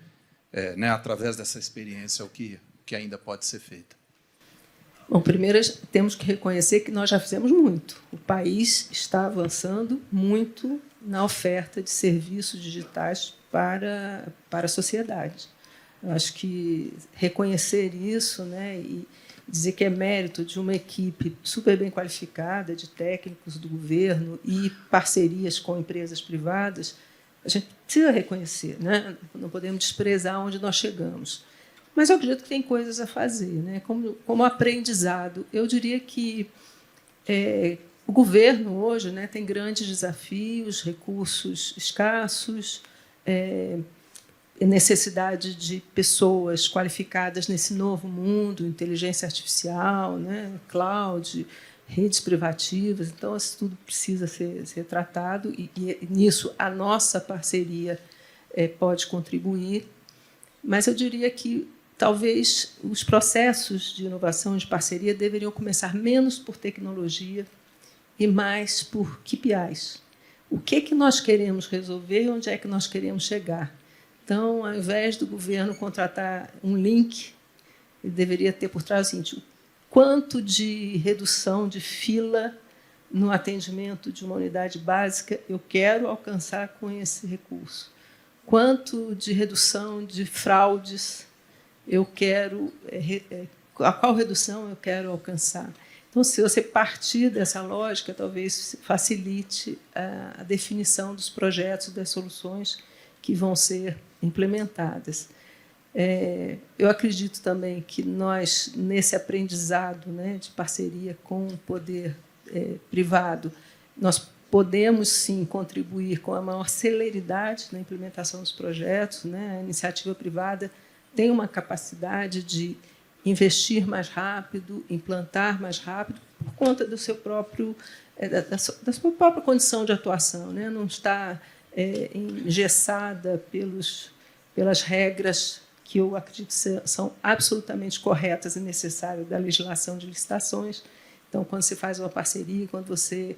né, através dessa experiência, o que ainda pode ser feito? Bom, primeiro temos que reconhecer que nós já fizemos muito. O país está avançando muito na oferta de serviços digitais para a sociedade. Eu acho que reconhecer isso, né, e dizer que é mérito de uma equipe super bem qualificada, de técnicos do governo e parcerias com empresas privadas, a gente precisa reconhecer, né? Não podemos desprezar onde nós chegamos. Mas eu acredito que tem coisas a fazer, né? Como aprendizado. Eu diria que o governo hoje, né, tem grandes desafios, recursos escassos, necessidade de pessoas qualificadas nesse novo mundo, inteligência artificial, né, cloud, redes privativas. Então, isso tudo precisa ser tratado, e nisso a nossa parceria pode contribuir. Mas eu diria que talvez os processos de inovação e de parceria deveriam começar menos por tecnologia e mais por KPIs. O que nós queremos resolver e onde é que nós queremos chegar? Então, ao invés do governo contratar um link, ele deveria ter por trás o seguinte: quanto de redução de fila no atendimento de uma unidade básica eu quero alcançar com esse recurso? Quanto de redução de fraudes eu quero, a qual redução eu quero alcançar? Então, se você partir dessa lógica, talvez facilite a definição dos projetos, das soluções que vão ser implementadas. Eu acredito também que nós, nesse aprendizado, né, de parceria com o poder privado, nós podemos, sim, contribuir com a maior celeridade na implementação dos projetos, né? A iniciativa privada tem uma capacidade de investir mais rápido, implantar mais rápido, por conta do seu próprio, da sua própria condição de atuação, né? Não está engessada pelas regras que eu acredito são absolutamente corretas e necessárias da legislação de licitações. Então, quando você faz uma parceria, quando você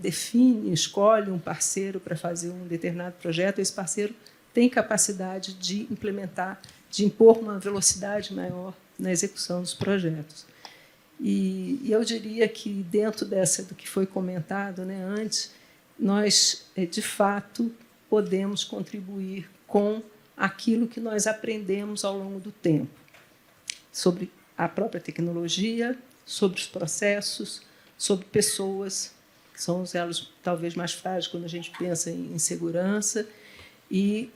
define, escolhe um parceiro para fazer um determinado projeto, esse parceiro tem capacidade de implementar, de impor uma velocidade maior na execução dos projetos. E eu diria que, dentro do que foi comentado, né, antes, nós, de fato, podemos contribuir com aquilo que nós aprendemos ao longo do tempo, sobre a própria tecnologia, sobre os processos, sobre pessoas, que são os elos talvez mais frágeis quando a gente pensa em segurança. E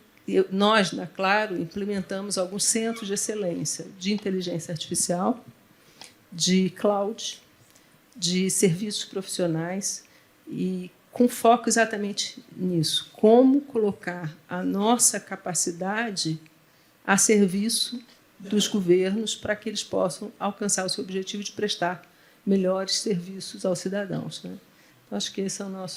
nós, na Claro, implementamos alguns centros de excelência de inteligência artificial, de cloud, de serviços profissionais, e com foco exatamente nisso, como colocar a nossa capacidade a serviço dos governos para que eles possam alcançar o seu objetivo de prestar melhores serviços aos cidadãos, né? Então, acho que essa é a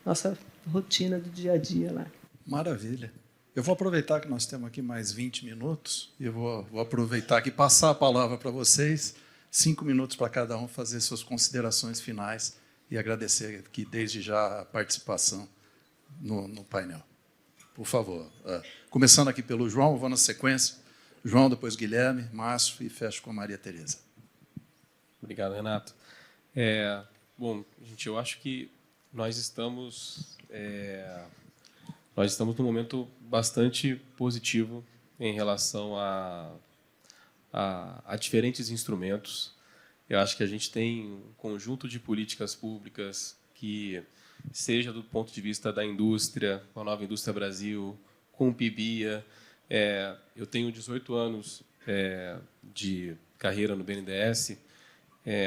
nossa rotina do dia a dia lá. Maravilha. Eu vou aproveitar que nós temos aqui mais 20 minutos e eu vou aproveitar aqui e passar a palavra para vocês, 5 minutos para cada um fazer suas considerações finais e agradecer aqui desde já a participação no painel. Por favor. Começando aqui pelo João, eu vou na sequência. João, depois Guilherme, Márcio e fecho com a Maria Tereza. Obrigado, Renato. Bom, gente, eu acho que nós estamos num momento bastante positivo em relação a diferentes instrumentos. Eu acho que a gente tem um conjunto de políticas públicas que, seja do ponto de vista da indústria, com a Nova Indústria Brasil, com o PIBIA. Eu tenho 18 anos de carreira no BNDES.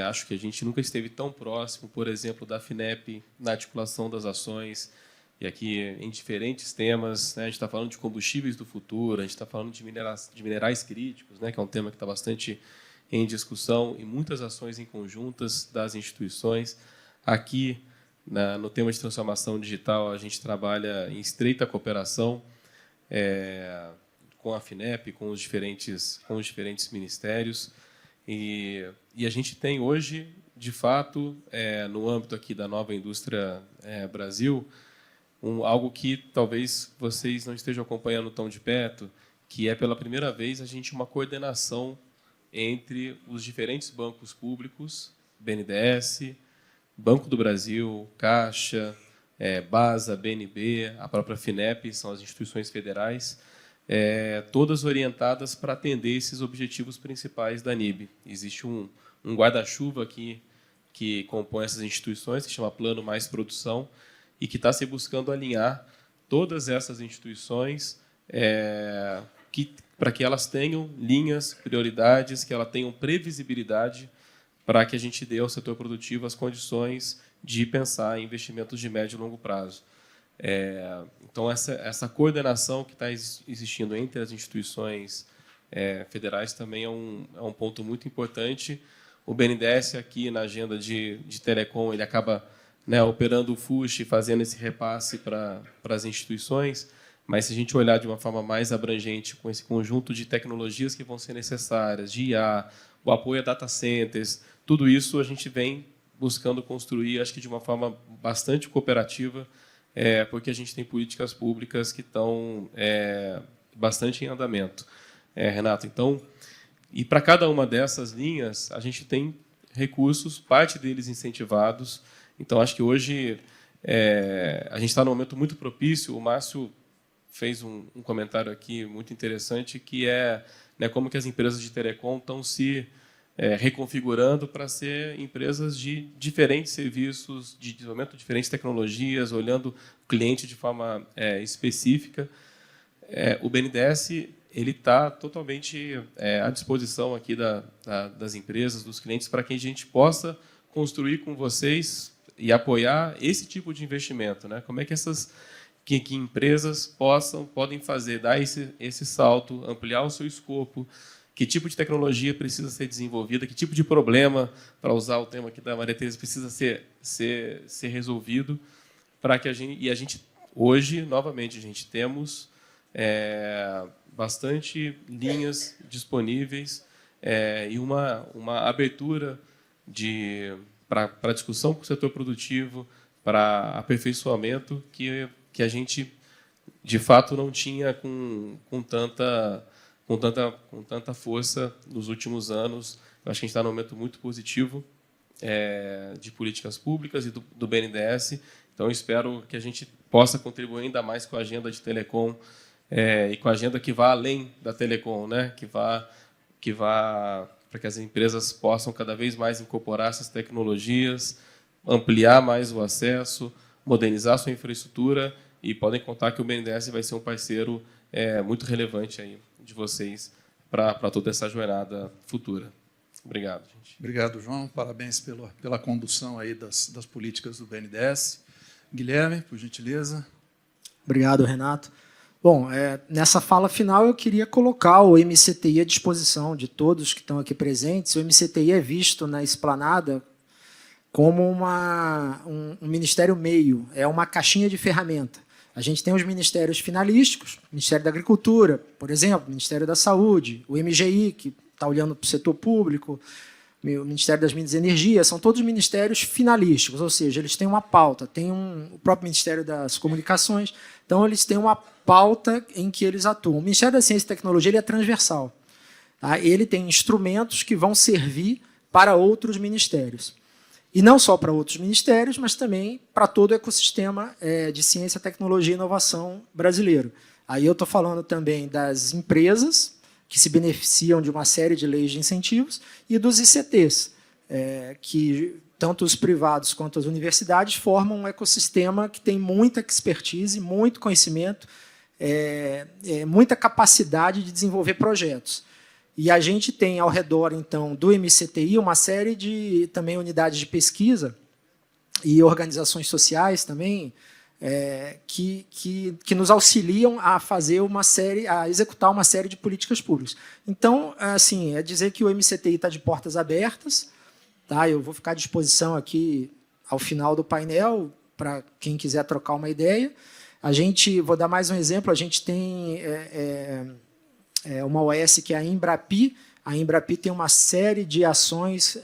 Acho que a gente nunca esteve tão próximo, por exemplo, da FINEP, na articulação das ações, e aqui em diferentes temas, né? A gente está falando de combustíveis do futuro, a gente está falando de minerais críticos, né? Que é um tema que está bastante em discussão, e muitas ações em conjuntas das instituições. Aqui, no tema de transformação digital, a gente trabalha em estreita cooperação com a FINEP, com os diferentes ministérios. E a gente tem hoje, de fato, no âmbito aqui da Nova Indústria Brasil, algo que talvez vocês não estejam acompanhando tão de perto, que é, pela primeira vez, a gente uma coordenação entre os diferentes bancos públicos, BNDES, Banco do Brasil, Caixa, BASA, BNB, a própria FINEP, são as instituições federais, todas orientadas para atender esses objetivos principais da NIB. Existe um guarda-chuva aqui que compõe essas instituições, que se chama Plano Mais Produção, e que está se buscando alinhar todas essas instituições para que elas tenham linhas, prioridades, que elas tenham previsibilidade, para que a gente dê ao setor produtivo as condições de pensar em investimentos de médio e longo prazo. Então, essa coordenação que está existindo entre as instituições federais também é um ponto muito importante. O BNDES, aqui na agenda de telecom, ele acaba operando o FUSH, fazendo esse repasse para as instituições, mas se a gente olhar de uma forma mais abrangente, com esse conjunto de tecnologias que vão ser necessárias, de IA, o apoio a data centers, tudo isso a gente vem buscando construir, acho que de uma forma bastante cooperativa, porque a gente tem políticas públicas que estão bastante em andamento. Renato, então, e para cada uma dessas linhas, a gente tem recursos, parte deles incentivados. Então, acho que hoje a gente está num momento muito propício. O Márcio fez um comentário aqui muito interessante, que como que as empresas de telecom estão se reconfigurando para ser empresas de diferentes serviços, de desenvolvimento de diferentes tecnologias, olhando o cliente de forma específica. O BNDES ele está totalmente à disposição aqui das empresas, dos clientes, para que a gente possa construir com vocês e apoiar esse tipo de investimento, né? Como é que empresas podem fazer, dar esse salto, ampliar o seu escopo, que tipo de tecnologia precisa ser desenvolvida, que tipo de problema, para usar o tema aqui da Maria Tereza, precisa ser resolvido, para que a gente hoje, novamente, a gente temos bastante linhas disponíveis e uma abertura para discussão com o setor produtivo, para aperfeiçoamento que a gente, de fato, não tinha com tanta força nos últimos anos. Eu acho que a gente está num momento muito positivo. de políticas públicas e do BNDES. Então, espero que a gente possa contribuir ainda mais com a agenda de telecom e com a agenda que vá além da telecom, né? que vá para que as empresas possam cada vez mais incorporar essas tecnologias, ampliar mais o acesso, modernizar sua infraestrutura, e podem contar que o BNDES vai ser um parceiro muito relevante aí de vocês para toda essa jornada futura. Obrigado, gente. Obrigado, João. Parabéns pela condução aí das políticas do BNDES. Guilherme, por gentileza. Obrigado, Renato. Bom, nessa fala final eu queria colocar o MCTI à disposição de todos que estão aqui presentes. O MCTI é visto na esplanada como um ministério meio, é uma caixinha de ferramenta. A gente tem os ministérios finalísticos, Ministério da Agricultura, por exemplo, Ministério da Saúde, o MGI, que está olhando para o setor público, o Ministério das Minas e Energia, são todos ministérios finalísticos, ou seja, eles têm uma pauta, tem o próprio Ministério das Comunicações, então eles têm uma pauta em que eles atuam. O Ministério da Ciência e Tecnologia ele é transversal, tá? Ele tem instrumentos que vão servir para outros ministérios. E não só para outros ministérios, mas também para todo o ecossistema de ciência, tecnologia e inovação brasileiro. Aí eu estou falando também das empresas, que se beneficiam de uma série de leis de incentivos, e dos ICTs, que tanto os privados quanto as universidades formam um ecossistema que tem muita expertise, muito conhecimento, muita capacidade de desenvolver projetos. E a gente tem ao redor, então, do MCTI, uma série de também unidades de pesquisa e organizações sociais também, que nos auxiliam a fazer a executar uma série de políticas públicas. Então, assim, dizer que o MCTI está de portas abertas, tá? Eu vou ficar à disposição aqui ao final do painel para quem quiser trocar uma ideia. Vou dar mais um exemplo, a gente tem uma OS que é a Embrapi. A Embrapi tem uma série de ações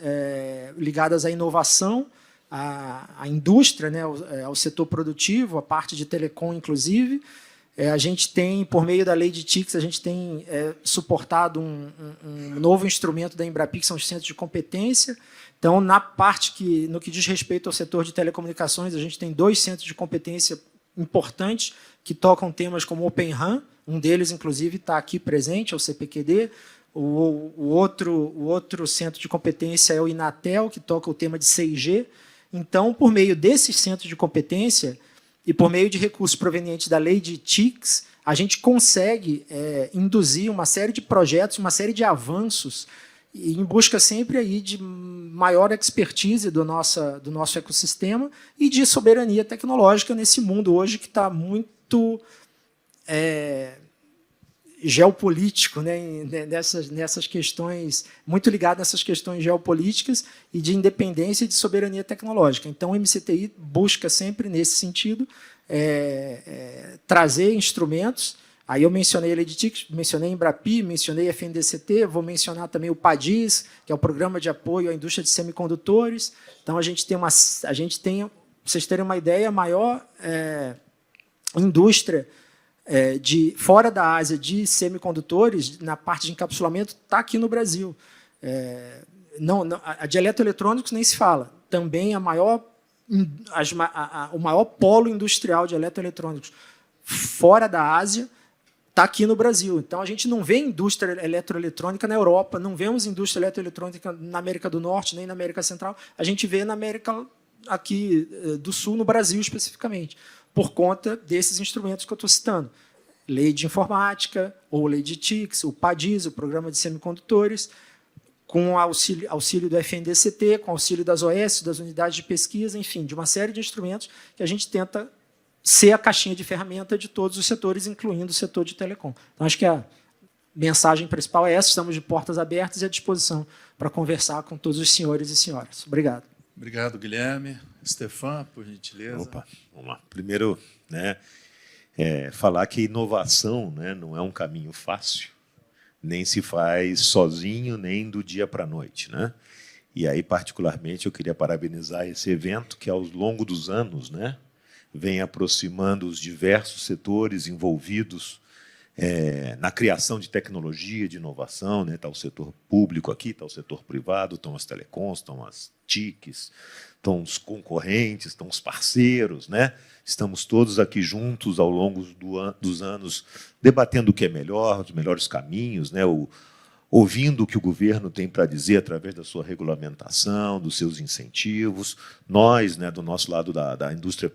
ligadas à inovação, à indústria, né, ao setor produtivo, a parte de telecom, inclusive. A gente tem, por meio da lei de TICs, a gente tem suportado um novo instrumento da Embrapi, que são os centros de competência. Então, no que diz respeito ao setor de telecomunicações, a gente tem 2 centros de competência importantes que tocam temas como Open RAN, um deles, inclusive, está aqui presente, é o CPQD. O outro centro de competência é o Inatel, que toca o tema de 6G. Então, por meio desses centros de competência e por meio de recursos provenientes da lei de TICs, a gente consegue induzir uma série de projetos, uma série de avanços, em busca sempre aí de maior expertise do nosso ecossistema e de soberania tecnológica nesse mundo hoje que está muito geopolítico, né, nessas questões, muito ligado nessas questões geopolíticas e de independência e de soberania tecnológica. Então, o MCTI busca sempre, nesse sentido, trazer instrumentos. Aí eu mencionei a lei de TICs, mencionei a Embrapi, mencionei a FNDCT, vou mencionar também o PADIS, que é o Programa de Apoio à Indústria de Semicondutores. Então, a gente tem, para vocês terem uma ideia, a maior indústria fora da Ásia de semicondutores, na parte de encapsulamento, está aqui no Brasil. A de eletroeletrônicos nem se fala. Também o maior polo industrial de eletroeletrônicos fora da Ásia está aqui no Brasil. Então, a gente não vê indústria eletroeletrônica na Europa, não vemos indústria eletroeletrônica na América do Norte, nem na América Central. A gente vê na América aqui do Sul, no Brasil especificamente, por conta desses instrumentos que eu estou citando. Lei de informática, ou lei de TICs, o PADIS, o Programa de Semicondutores, com auxílio do FNDCT, com auxílio das OS, das unidades de pesquisa, enfim, de uma série de instrumentos que a gente tenta ser a caixinha de ferramenta de todos os setores, incluindo o setor de telecom. Então, acho que a mensagem principal é essa, estamos de portas abertas e à disposição para conversar com todos os senhores e senhoras. Obrigado. Obrigado, Guilherme. Stefan, por gentileza. Opa, vamos lá. Primeiro, falar que inovação, né, não é um caminho fácil, nem se faz sozinho, nem do dia para a noite, né? E aí, particularmente, eu queria parabenizar esse evento que, ao longo dos anos, né, vem aproximando os diversos setores envolvidos na criação de tecnologia, de inovação, né? Está o setor público aqui, está o setor privado, estão as telecons, estão as TICs, estão os concorrentes, estão os parceiros, né? Estamos todos aqui juntos ao longo dos anos debatendo o que é melhor, os melhores caminhos, né? Ouvindo o que o governo tem para dizer através da sua regulamentação, dos seus incentivos. Nós, né, do nosso lado da indústria,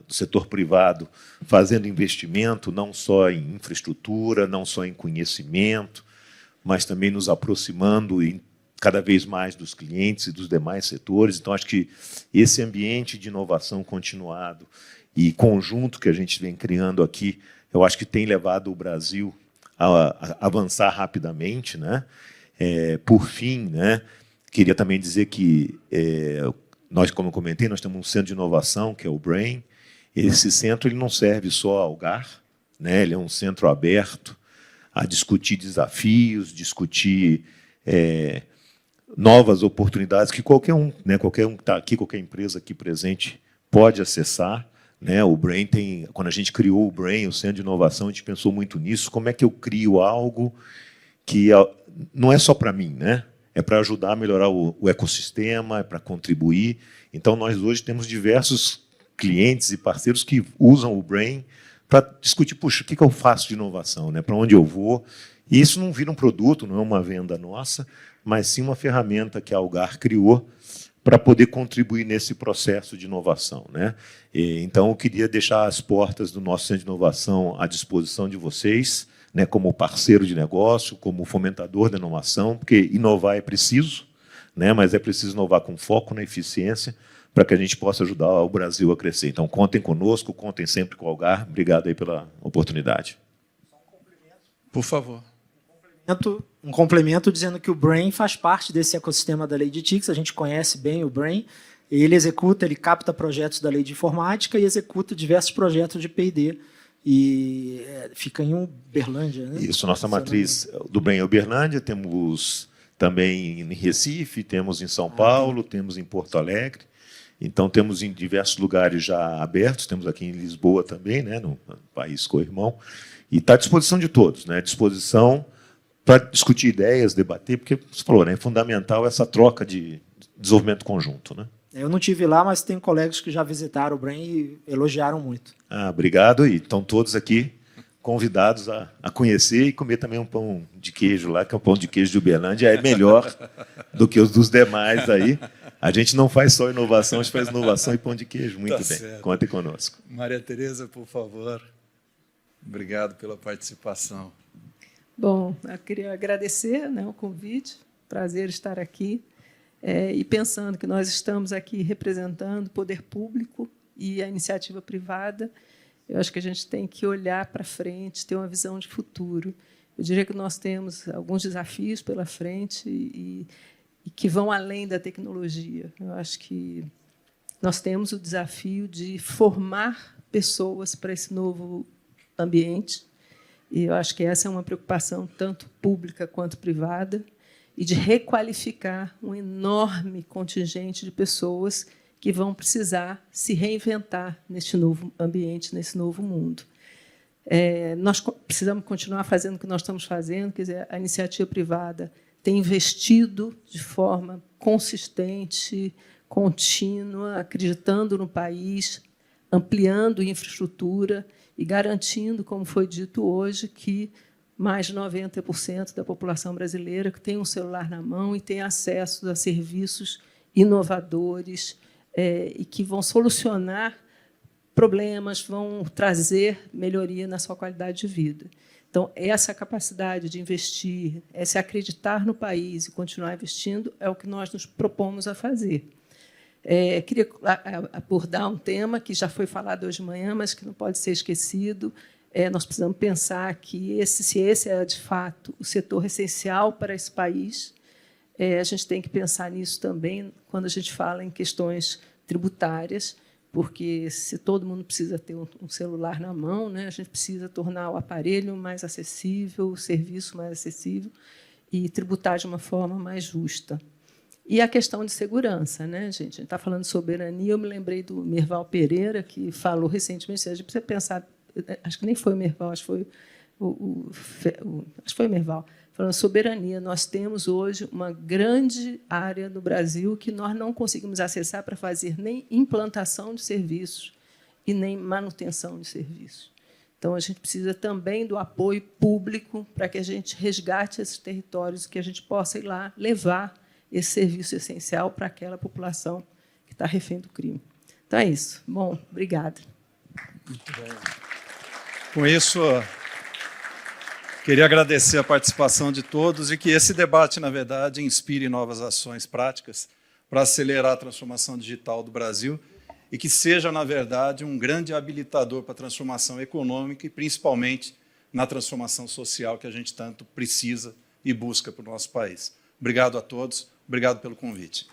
do setor privado, fazendo investimento não só em infraestrutura, não só em conhecimento, mas também nos aproximando cada vez mais dos clientes e dos demais setores. Então, acho que esse ambiente de inovação continuado e conjunto que a gente vem criando aqui, eu acho que tem levado o Brasil a avançar rapidamente, né? Por fim, né, queria também dizer que nós, como eu comentei, nós temos um centro de inovação, que é o BRAIN. Esse centro ele não serve só ao Algar, né? Ele é um centro aberto a discutir desafios, discutir novas oportunidades que qualquer um que está aqui, qualquer empresa aqui presente pode acessar, né? O BRAIN quando a gente criou o BRAIN, o Centro de Inovação, a gente pensou muito nisso. Como é que eu crio algo que não é só para mim, né? É para ajudar a melhorar o ecossistema, é para contribuir. Então, nós hoje temos diversos clientes e parceiros que usam o BRAIN para discutir, puxa, o que eu faço de inovação, né? Para onde eu vou? E isso não vira um produto, não é uma venda nossa, mas sim uma ferramenta que a Algar criou para poder contribuir nesse processo de inovação, né? Então, eu queria deixar as portas do nosso Centro de Inovação à disposição de vocês, né, como parceiro de negócio, como fomentador da inovação, porque inovar é preciso, né, mas é preciso inovar com foco na eficiência para que a gente possa ajudar o Brasil a crescer. Então, contem conosco, contem sempre com o Algar. Obrigado aí pela oportunidade. Por favor. Um complemento dizendo que o BRAIN faz parte desse ecossistema da lei de TICs, a gente conhece bem o BRAIN, ele capta projetos da lei de informática e executa diversos projetos de P&D, e fica em Uberlândia, né? Isso, nossa matriz do BRAIN é Uberlândia, temos também em Recife, temos em São Paulo, temos em Porto Alegre, então temos em diversos lugares já abertos, temos aqui em Lisboa também, né, no país co-irmão, e está à disposição de todos, né, à disposição para discutir ideias, debater, porque você falou, né, é fundamental essa troca de desenvolvimento conjunto, né? Eu não estive lá, mas tenho colegas que já visitaram o BRAIN e elogiaram muito. Obrigado, e estão todos aqui convidados a conhecer e comer também um pão de queijo lá, que é um pão de queijo de Uberlândia, é melhor do que os dos demais aí. A gente não faz só inovação, a gente faz inovação e pão de queijo. Muito bem, certo. Contem conosco. Maria Tereza, por favor. Obrigado pela participação. Bom, eu queria agradecer, né, o convite, prazer estar aqui. E pensando que nós estamos aqui representando o poder público e a iniciativa privada, eu acho que a gente tem que olhar para frente, ter uma visão de futuro. Eu diria que nós temos alguns desafios pela frente e que vão além da tecnologia. Eu acho que nós temos o desafio de formar pessoas para esse novo ambiente, e eu acho que essa é uma preocupação tanto pública quanto privada, e de requalificar um enorme contingente de pessoas que vão precisar se reinventar neste novo ambiente, nesse novo mundo. Nós precisamos continuar fazendo o que nós estamos fazendo, quer dizer, a iniciativa privada tem investido de forma consistente, contínua, acreditando no país, ampliando infraestrutura e garantindo, como foi dito hoje, que mais de 90% da população brasileira que tem um celular na mão e tem acesso a serviços inovadores e que vão solucionar problemas, vão trazer melhoria na sua qualidade de vida. Então, essa capacidade de investir, esse acreditar no país e continuar investindo, é o que nós nos propomos a fazer. Queria abordar um tema que já foi falado hoje de manhã, mas que não pode ser esquecido. Nós precisamos pensar que, se esse é, de fato, o setor essencial para esse país, a gente tem que pensar nisso também quando a gente fala em questões tributárias, porque, se todo mundo precisa ter um celular na mão, né, a gente precisa tornar o aparelho mais acessível, o serviço mais acessível e tributar de uma forma mais justa. E a questão de segurança, né, gente? A gente está falando de soberania. Eu me lembrei do Mirval Pereira, que falou recentemente: a gente precisa pensar acho que nem foi o Merval, acho que foi acho que foi o Merval, falando soberania. Nós temos hoje uma grande área no Brasil que nós não conseguimos acessar para fazer nem implantação de serviços e nem manutenção de serviços. Então, a gente precisa também do apoio público para que a gente resgate esses territórios, que a gente possa ir lá levar esse serviço essencial para aquela população que está refém do crime. Então, é isso. Bom, obrigada. Muito bem. Com isso, queria agradecer a participação de todos e que esse debate, na verdade, inspire novas ações práticas para acelerar a transformação digital do Brasil e que seja, na verdade, um grande habilitador para a transformação econômica e, principalmente, na transformação social que a gente tanto precisa e busca para o nosso país. Obrigado a todos, obrigado pelo convite.